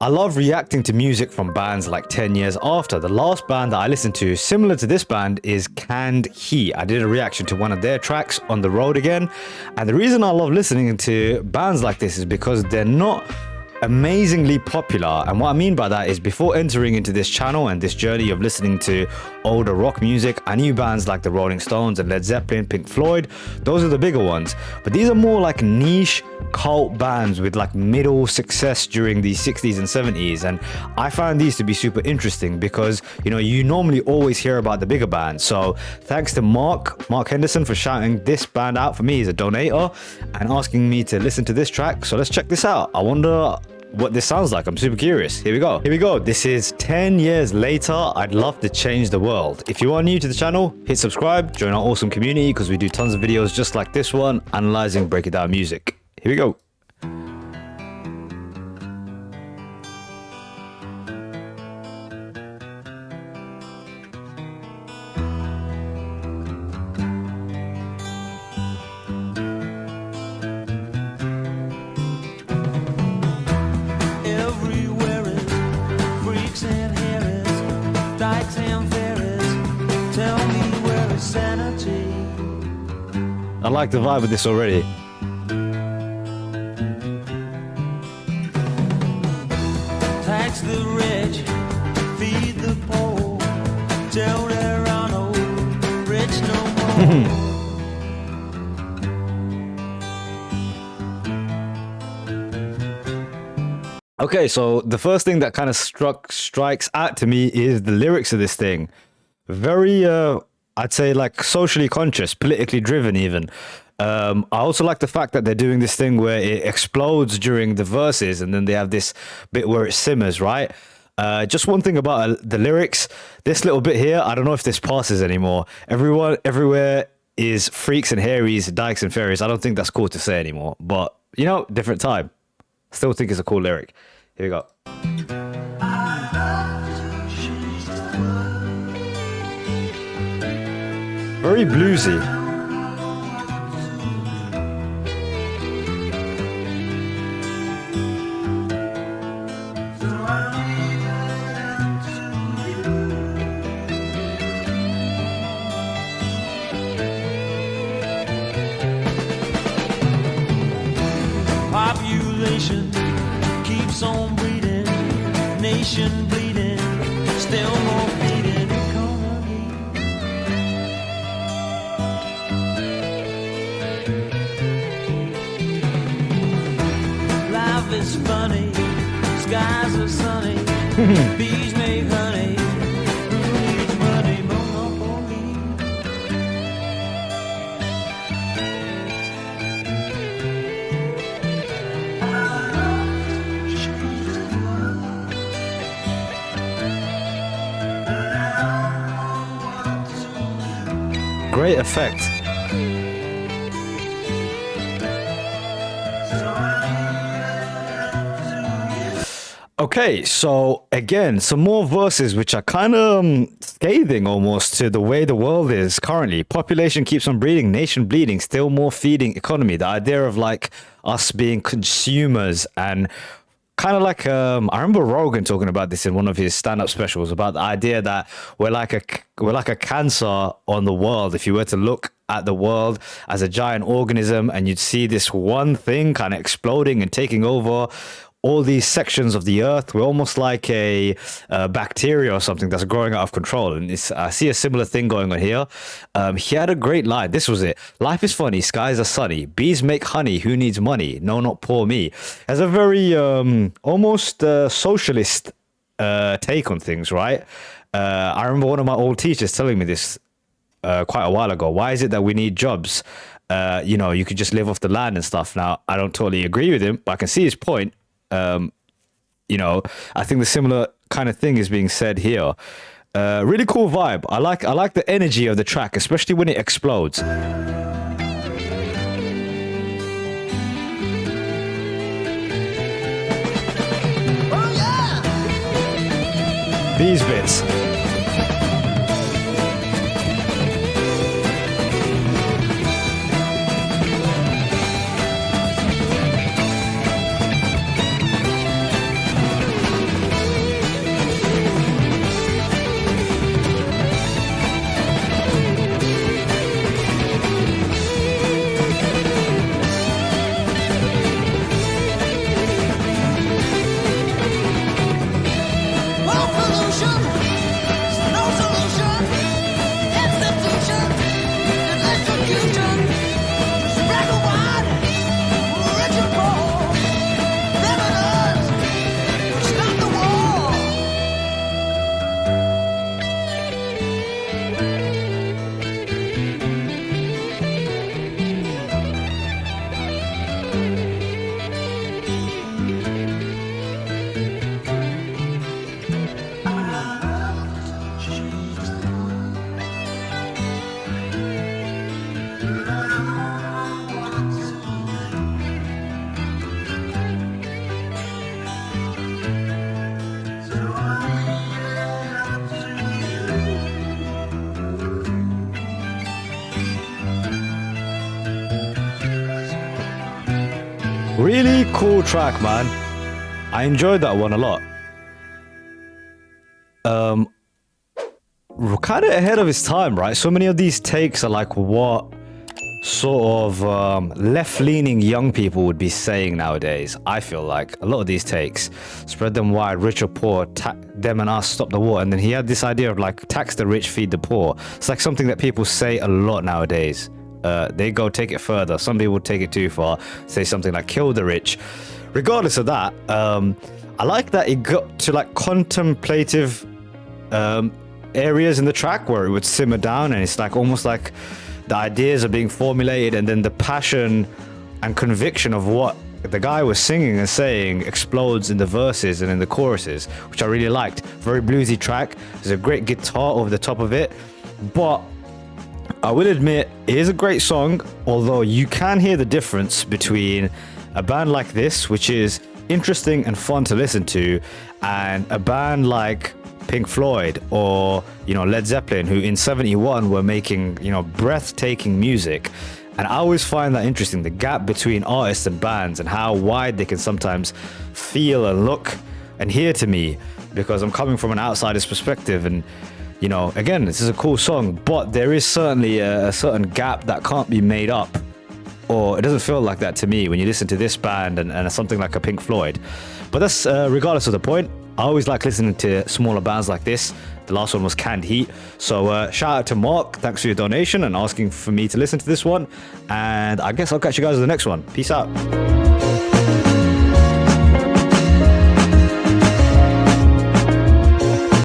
I love reacting to music from bands like 10 years after. The last band that I listened to similar to this band is Canned Heat. I did a reaction to one of their tracks, On the Road Again. And the reason I love listening to bands like this is because they're not amazingly popular. And what I mean by that is before entering into this channel and this journey of listening to older rock music, I knew bands like the Rolling Stones and Led Zeppelin, Pink Floyd. Those are the bigger ones. But these are more like niche cult bands with like middle success during the 60s and 70s. And I found these to be super interesting because, you know, you normally always hear about the bigger bands. So thanks to Mark Henderson for shouting this band out for me. He's a donator and asking me to listen to this track. So let's check this out. I wonder what this sounds like. I'm super curious. Here we go. This is 10 years later. I'd love to change the world. If you are new to the channel, hit subscribe, join our awesome community because we do tons of videos just like this one, analyzing, breaking down music. Here we go. I like the vibe of this already. Tax the rich, feed the poor, tell there are no rich no more. Okay, so the first thing that kind of strikes out to me is the lyrics of this thing. Very I'd say like socially conscious, politically driven even. I also like the fact that they're doing this thing where it explodes during the verses and then they have this bit where it simmers, right? Just one thing about the lyrics, this little bit here, I don't know if this passes anymore. Everywhere is freaks and hairies, dykes and fairies. I don't think that's cool to say anymore, but you know, different time. Still think it's a cool lyric. Here we go. Very bluesy. Population keeps on bleeding, nation bleeding, still more bleeding economy. Life is funny, skies are sunny, bees make honey, who needs money, monopoly? Great effect. Okay, so again, some more verses which are kind of scathing almost to the way the world is currently. Population keeps on breeding, nation bleeding, still more feeding economy. The idea of like us being consumers and kind of like I remember Rogan talking about this in one of his stand-up specials about the idea that we're like a cancer on the world. If you were to look at the world as a giant organism and you'd see this one thing kind of exploding and taking over all these sections of the earth, we're almost like a bacteria or something that's growing out of control. And I see a similar thing going on here. He had a great line. This was it. Life is funny, skies are sunny, bees make honey, who needs money? No, not poor me. Has a very almost socialist take on things, right? I remember one of my old teachers telling me this quite a while ago. Why is it that we need jobs? You know, you could just live off the land and stuff. Now, I don't totally agree with him, but I can see his point. You know, I think the similar kind of thing is being said here. Really cool vibe. I like the energy of the track, especially when it explodes. These bits. Really cool track, man. I enjoyed that one a lot. Kind of ahead of his time, right? So many of these takes are like what sort of left-leaning young people would be saying nowadays. I feel like a lot of these takes, spread them wide, rich or poor, them and us, stop the war. And then he had this idea of like tax the rich, feed the poor. It's like something that people say a lot nowadays. They go take it further. Some people take it too far, say something like kill the rich. Regardless of that, I like that it got to like contemplative areas in the track where it would simmer down, and it's like almost like the ideas are being formulated, and then the passion and conviction of what the guy was singing and saying explodes in the verses and in the choruses, which I really liked. Very bluesy track. There's a great guitar over the top of it, but I will admit it is a great song, although you can hear the difference between a band like this, which is interesting and fun to listen to, and a band like Pink Floyd or, you know, Led Zeppelin, who in 71 were making, you know, breathtaking music. And I always find that interesting, the gap between artists and bands and how wide they can sometimes feel and look and hear to me, because I'm coming from an outsider's perspective. And, you know, again, this is a cool song, but there is certainly a certain gap that can't be made up, or it doesn't feel like that to me when you listen to this band and something like a Pink Floyd. But that's regardless of the point. I always like listening to smaller bands like this. The last one was Canned Heat. So shout out to Mark. Thanks for your donation and asking for me to listen to this one. And I guess I'll catch you guys in the next one. Peace out.